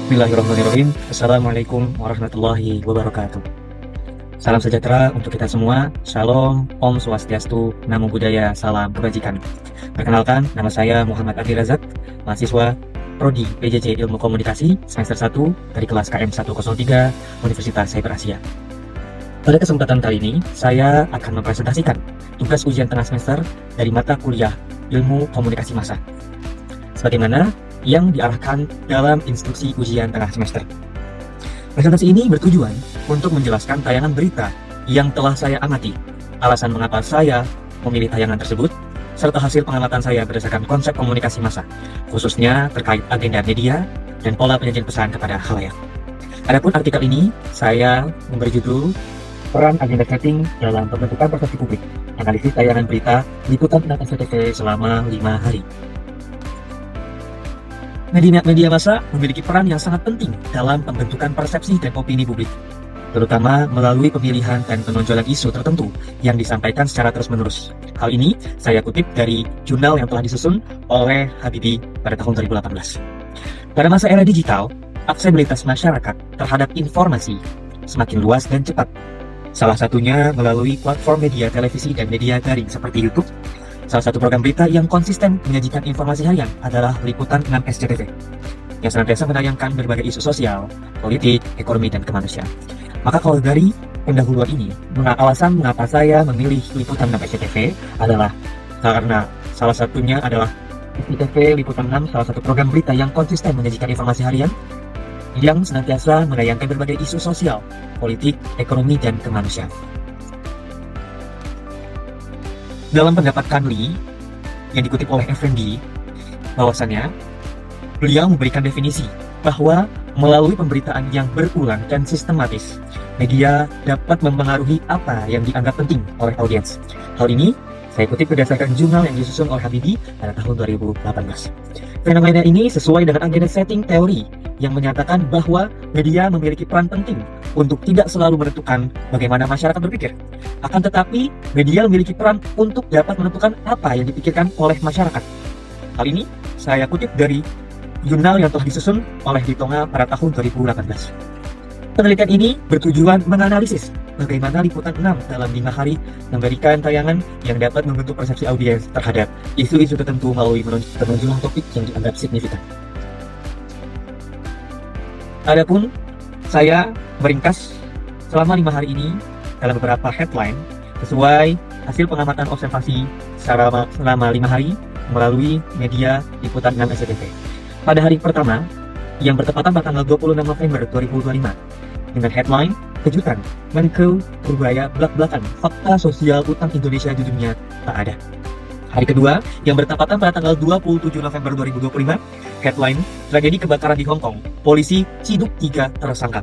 Bismillahirrahmanirrahim. Assalamualaikum warahmatullahi wabarakatuh. Salam sejahtera untuk kita semua. Shalom, Om Swastiastu, Namo Buddhaya, Salam Kebajikan. Perkenalkan, nama saya Muhammad Adi Razak, mahasiswa Prodi PJJ Ilmu Komunikasi semester 1 dari kelas KM 103 Universitas Cyber Asia. Pada kesempatan kali ini, saya akan mempresentasikan tugas ujian tengah semester dari mata kuliah Ilmu Komunikasi Massa, sebagaimana yang diarahkan dalam instruksi ujian tengah semester. Presentasi ini bertujuan untuk menjelaskan tayangan berita yang telah saya amati, alasan mengapa saya memilih tayangan tersebut, serta hasil pengamatan saya berdasarkan konsep komunikasi massa, khususnya terkait agenda media dan pola penyajian pesan kepada khalayak. Adapun artikel ini, saya memberi judul Peran Agenda Setting dalam Pembentukan Persepsi Publik, Analisis Tayangan Berita Liputan tentang SCTV selama 5 hari. Media massa memiliki peran yang sangat penting dalam pembentukan persepsi dan opini publik, terutama melalui pemilihan dan penonjolan isu tertentu yang disampaikan secara terus-menerus. Hal ini saya kutip dari jurnal yang telah disusun oleh Habibie pada tahun 2018. Pada masa era digital, aksesibilitas masyarakat terhadap informasi semakin luas dan cepat. Salah satunya melalui platform media televisi dan media daring seperti YouTube. Salah satu program berita yang konsisten menyajikan informasi harian adalah Liputan 6 SCTV, yang senantiasa menayangkan berbagai isu sosial, politik, ekonomi, dan kemanusiaan. Maka kalau dari pendahuluan ini, alasan mengapa saya memilih Liputan 6 SCTV adalah karena salah satunya adalah SCTV Liputan 6, salah satu program berita yang konsisten menyajikan informasi harian, yang senantiasa menayangkan berbagai isu sosial, politik, ekonomi, dan kemanusiaan. Dalam pendapat Kanli yang dikutip oleh Effendi, bahwasannya beliau memberikan definisi bahwa melalui pemberitaan yang berulang dan sistematis, media dapat mempengaruhi apa yang dianggap penting oleh audiens. Hal ini saya kutip berdasarkan jurnal yang disusun oleh Habibie pada tahun 2018. Fenomena ini sesuai dengan agenda setting teori yang menyatakan bahwa media memiliki peran penting untuk tidak selalu menentukan bagaimana masyarakat berpikir. Akan tetapi, media memiliki peran untuk dapat menentukan apa yang dipikirkan oleh masyarakat. Hal ini saya kutip dari jurnal yang telah disusun oleh Ditonga pada tahun 2018. Penelitian ini bertujuan menganalisis bagaimana Liputan 6 dalam 5 hari memberikan tayangan yang dapat membentuk persepsi audiens terhadap isu-isu tertentu melalui penonjolan topik yang dianggap signifikan. Adapun saya meringkas selama 5 hari ini dalam beberapa headline sesuai hasil pengamatan observasi selama 5 hari melalui media Liputan 6 SCTV. Pada hari pertama, yang bertepatan pada tanggal 26 November 2025, dengan headline kejutan, Menko Purbaya belak-belakan fakta sosial utang Indonesia di dunia tak ada. Hari kedua, yang bertepatan pada tanggal 27 November 2025, headline tragedi kebakaran di Hong Kong, polisi ciduk 3 tersangka.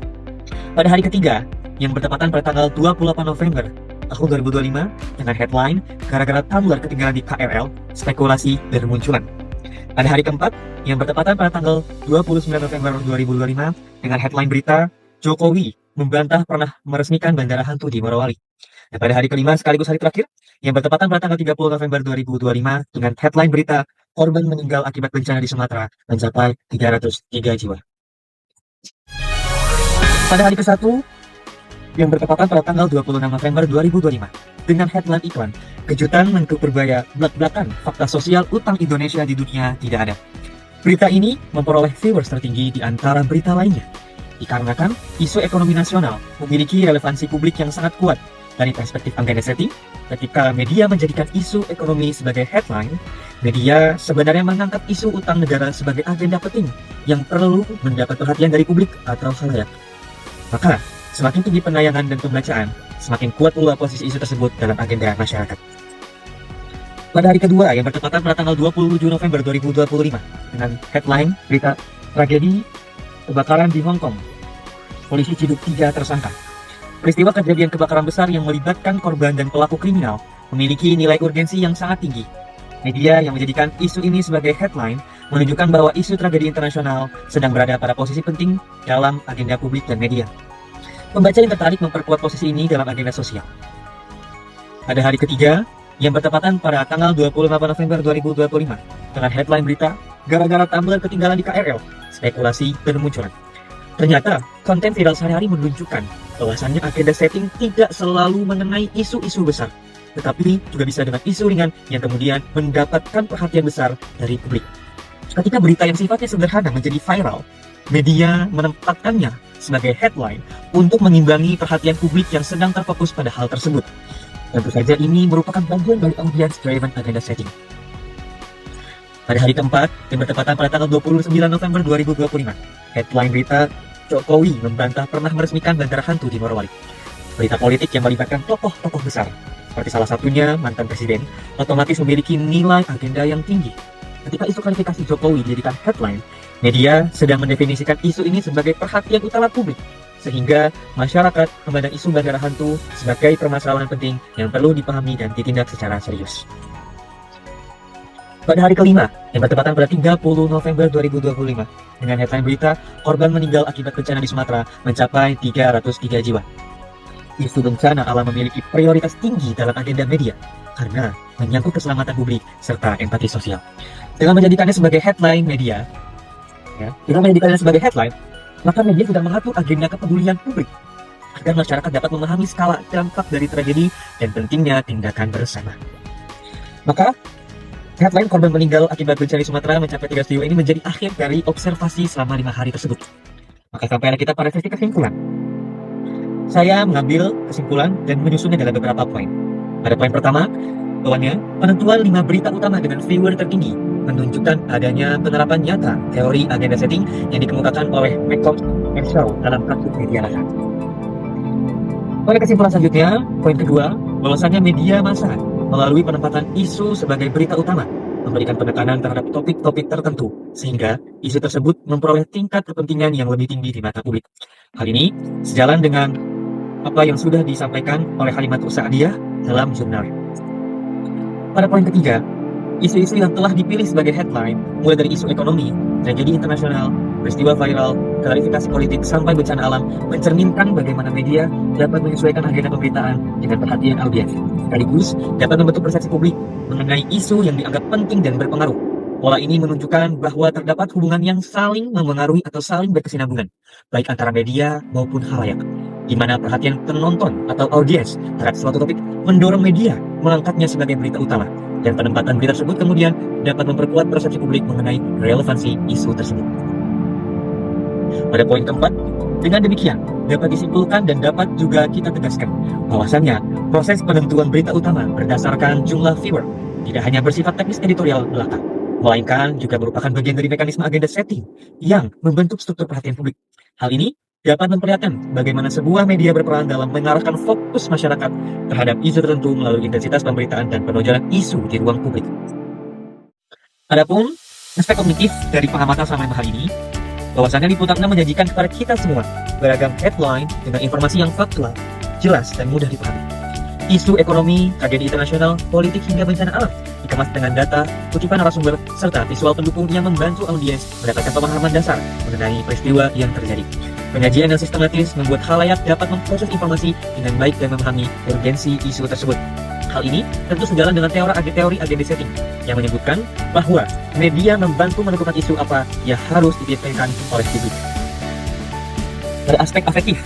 Pada hari ketiga, yang bertepatan pada tanggal 28 November tahun 2025, dengan headline gara-gara tumbler ketinggalan di KRL, spekulasi bermunculan. Pada hari keempat, yang bertepatan pada tanggal 29 November 2025, dengan headline berita Jokowi membantah pernah meresmikan bandara hantu di Morowali. Dan pada hari kelima sekaligus hari terakhir, yang bertepatan pada tanggal 30 November 2025, dengan headline berita korban meninggal akibat bencana di Sumatera mencapai 303 jiwa. Pada hari ke-1, yang bertepatan pada tanggal 26 November 2025, dengan headline iklan kejutan Menko Purbaya belak-belakan fakta sosial utang Indonesia di dunia tidak ada. Berita ini memperoleh viewers tertinggi di antara berita lainnya, dikarenakan isu ekonomi nasional memiliki relevansi publik yang sangat kuat. Dari perspektif agenda setting, ketika media menjadikan isu ekonomi sebagai headline, media sebenarnya mengangkat isu utang negara sebagai agenda penting yang perlu mendapat perhatian dari publik atau khalayak. Maka, semakin tinggi penayangan dan pembacaan, semakin kuat pula posisi isu tersebut dalam agenda masyarakat. Pada hari kedua, yang bertepatan pada tanggal 27 November 2025, dengan headline berita tragedi kebakaran di Hong Kong, polisi ciduk 3 tersangka. Peristiwa kejadian kebakaran besar yang melibatkan korban dan pelaku kriminal memiliki nilai urgensi yang sangat tinggi. Media yang menjadikan isu ini sebagai headline menunjukkan bahwa isu tragedi internasional sedang berada pada posisi penting dalam agenda publik dan media. Pembaca yang tertarik memperkuat posisi ini dalam agenda sosial. Pada hari ketiga, yang bertepatan pada tanggal 28 November 2025, dengan headline berita gara-gara tumbler ketinggalan di KRL, spekulasi bermunculan. Ternyata, konten viral sehari-hari menunjukkan bahwasannya agenda setting tidak selalu mengenai isu-isu besar, tetapi juga bisa dengan isu ringan yang kemudian mendapatkan perhatian besar dari publik. Ketika berita yang sifatnya sederhana menjadi viral, media menempatkannya sebagai headline untuk mengimbangi perhatian publik yang sedang terfokus pada hal tersebut. Tentu saja ini merupakan bagian dari audience-driven agenda setting. Pada hari keempat, yang bertepatan pada tanggal 29 November 2025, headline berita Jokowi membantah pernah meresmikan bandara hantu di Morowali. Berita politik yang melibatkan tokoh-tokoh besar, seperti salah satunya mantan presiden, otomatis memiliki nilai agenda yang tinggi. Ketika isu klarifikasi Jokowi dijadikan headline, media sedang mendefinisikan isu ini sebagai perhatian utama publik, sehingga masyarakat memandang isu bandara hantu sebagai permasalahan penting yang perlu dipahami dan ditindak secara serius. Pada hari kelima, yang bertepatan pada 30 November 2025, dengan headline berita, korban meninggal akibat bencana di Sumatera mencapai 303 jiwa. Isu bencana alam memiliki prioritas tinggi dalam agenda media, karena menyangkut keselamatan publik serta empati sosial. Dengan menjadikannya sebagai headline media, maka media sedang mengatur agenda kepedulian publik, agar masyarakat dapat memahami skala dampak dari tragedi dan pentingnya tindakan bersama. Maka, headline korban meninggal akibat bencana di Sumatera mencapai 3 jiwa ini menjadi akhir dari observasi selama 5 hari tersebut. Maka sampailah kita pada sesi kesimpulan. Saya mengambil kesimpulan dan menyusunnya dalam beberapa poin. Pada poin pertama, bahwanya penentuan 5 berita utama dengan viewer tertinggi menunjukkan adanya penerapan nyata teori agenda setting yang dikemukakan oleh McCoy and Shaw dalam kasus media lahan. Pada kesimpulan selanjutnya, poin kedua, bahwasannya media massa melalui penempatan isu sebagai berita utama memberikan penekanan terhadap topik-topik tertentu, sehingga isu tersebut memperoleh tingkat kepentingan yang lebih tinggi di mata publik. Hal ini sejalan dengan apa yang sudah disampaikan oleh Halimatul Sa'diyah dalam jurnal. Pada poin ketiga, isu-isu yang telah dipilih sebagai headline, mulai dari isu ekonomi, tragedi internasional, peristiwa viral, klarifikasi politik, sampai bencana alam, mencerminkan bagaimana media dapat menyesuaikan agenda pemberitaan dengan perhatian audiens, sekaligus dapat membentuk persepsi publik mengenai isu yang dianggap penting dan berpengaruh. Pola ini menunjukkan bahwa terdapat hubungan yang saling memengaruhi atau saling berkesinambungan, baik antara media maupun khalayak, di mana perhatian penonton atau audiens terhadap suatu topik mendorong media mengangkatnya sebagai berita utama, dan penempatan berita tersebut kemudian dapat memperkuat persepsi publik mengenai relevansi isu tersebut. Pada poin keempat, dengan demikian dapat disimpulkan dan dapat juga kita tegaskan bahwasannya proses penentuan berita utama berdasarkan jumlah viewer tidak hanya bersifat teknis editorial belaka, melainkan juga merupakan bagian dari mekanisme agenda setting yang membentuk struktur perhatian publik. Hal ini dapat memperlihatkan bagaimana sebuah media berperan dalam mengarahkan fokus masyarakat terhadap isu tertentu melalui intensitas pemberitaan dan penonjolan isu di ruang publik. Adapun aspek kognitif dari pengamatan selama hal ini, bahwasannya Liputan 6 menjanjikan kepada kita semua beragam headline dengan informasi yang faktual, jelas, dan mudah dipahami. Isu ekonomi, tragedi internasional, politik, hingga bencana alam dikemas dengan data, kutipan narasumber, serta visual pendukung yang membantu audiens mendapatkan pemahaman dasar mengenai peristiwa yang terjadi. Penyajian yang sistematis membuat khalayak dapat memproses informasi dengan baik dan memahami urgensi isu tersebut. Hal ini tentu sejalan dengan teori agenda setting yang menyebutkan bahwa media membantu menentukan isu apa yang harus dipikirkan oleh publik. Pada aspek afektif,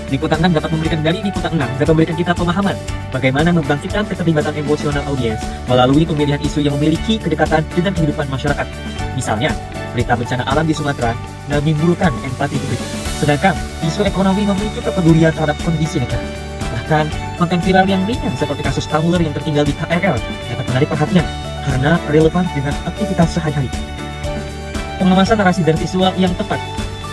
Liputan 6 dapat memberikan kita pemahaman bagaimana membangkitkan keterlibatan emosional audiens melalui pemilihan isu yang memiliki kedekatan dengan kehidupan masyarakat. Misalnya, berita bencana alam di Sumatera menimbulkan empati publik, sedangkan isu ekonomi memicu kepedulian terhadap kondisi negara. Bahkan, konten viral yang ringan seperti kasus tumbler yang tertinggal di KRL dapat menarik perhatian karena relevan dengan aktivitas sehari-hari. Pengemasan narasi dan visual yang tepat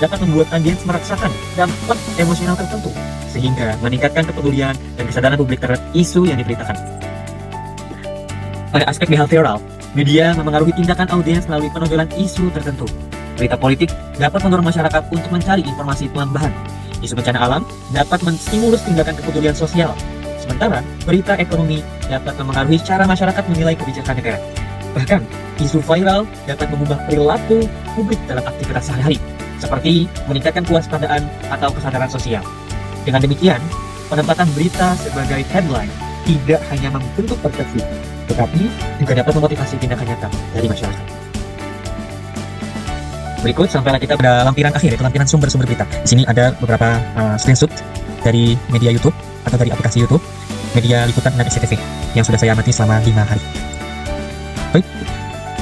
dapat membuat audiens merasakan dampak emosional tertentu, sehingga meningkatkan kepedulian dan kesadaran publik terhadap isu yang diberitakan. Pada aspek behavioral, media memengaruhi tindakan audiens melalui penonjolan isu tertentu. Berita politik dapat mendorong masyarakat untuk mencari informasi tambahan. Isu bencana alam dapat menstimulus tindakan kepedulian sosial, sementara berita ekonomi dapat memengaruhi cara masyarakat menilai kebijakan negara. Bahkan, isu viral dapat mengubah perilaku publik dalam aktivitas sehari-hari, seperti meningkatkan kewaspadaan atau kesadaran sosial. Dengan demikian, penempatan berita sebagai headline tidak hanya membentuk persepsi, tetapi juga dapat memotivasi tindakan nyata dari masyarakat. Berikut sampailah kita pada lampiran akhir, yaitu lampiran sumber-sumber berita. Di sini ada beberapa screenshot dari media YouTube atau dari aplikasi YouTube, media liputan dan SCTV yang sudah saya amati selama 5 hari. Baik,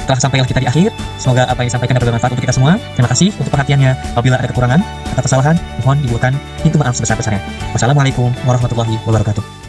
telah sampailah kita di akhir. Semoga apa yang disampaikan dapat bermanfaat untuk kita semua. Terima kasih untuk perhatiannya. Apabila ada kekurangan atau kesalahan, mohon dibuatkan pintu maaf sebesar-besarnya. Wassalamualaikum warahmatullahi wabarakatuh.